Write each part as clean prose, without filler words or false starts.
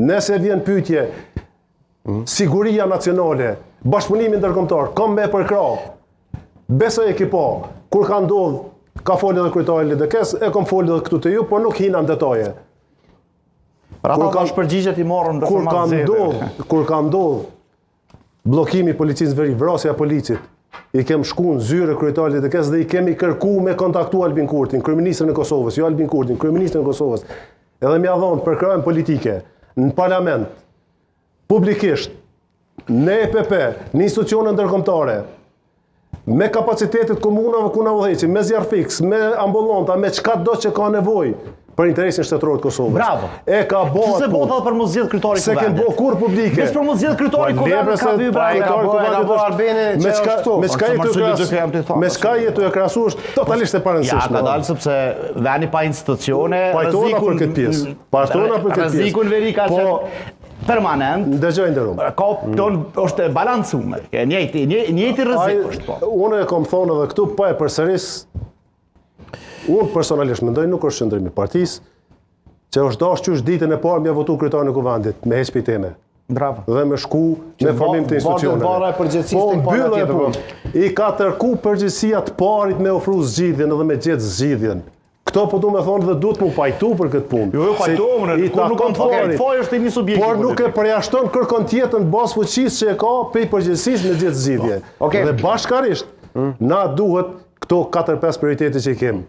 Nëse vjen pyetje, siguria nacionale, bashkëpunimi ndërkombëtar, kam me përkra. Besoj e ki po, kur ka ndodh, ka folë edhe kryetari LDK-s, e kam folë edhe këtu të ju, por nuk hina në detaje. Pra ata tash përgjigjet i morën në format zero. Kur ka ndodh bllokimi i policisë veri, vrasja e policit, i kem shku në zyre kryetarit LDK-s dhe i kemi kërku me kontaktu Albin Kurtin, kryeministrin e Kosovës, jo Albin Kurtin, kryeministrin e Kosovës. Edhe m'ia dhonë përkrahjen politike në parlament, publikisht, në EPP, në institucione ndërkombëtare, me kapacitetet komunave ku na udhëheqin, me zjarr fiks, me ambulanta, me çka do që ka nevojë për interesin shtetëror të Kosovës. Bravo. E ka bërë. Se bota për mos zgjedh kryetari i Se kanë bërë kur publike. Vetëm për mos zgjedh kryetari i kuvendit ka vënë me çka jetu e krahasu është totalisht e parëndësishme. Ja, ka dalë sepse vani pa institucione, pajtona për këtë pjesë. Pajtona për këtë pjesë. Rrezikun veri ka permanent. Dëgjoj nderum. Ka është e balancuar. Njëjti rrezik është po. Unë e kam thonë edhe këtu pa e përsëris. Unë personalisht mendoj nuk është qëndrimi i partisë, që është dashur qysh ditën e parë mja votu kryetarin e kuvendit me heqpit teme. Bravo. Dhe me shku me formim të institucioneve. I ka tërku përgjegjësia të parit me ofru zgjidhjen edhe me gjetë zgjidhjen. Këto po du me thonë dhe duhet mu pajtu për këtë punë. Jo, pajtohën, kur nuk thonë, foj është i një subjekti. Por nuk e përjashton kërkon tjetën bazë fuqisë që e ka pe përgjegjësisë me gjetë zgjidhje. Dhe bashkarisht, na duhet këto 4-5 prioritete që i kemë.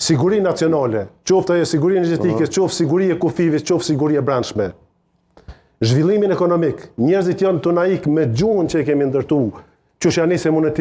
Siguri nacionale, qoftë ajo siguri energjetike, qoftë siguri e kufive, qoftë siguri e brendshme. Zhvillimin ekonomik, njerëzit janë të naik me gjuhën që i kemi ndërtu, që janë nisë e monetim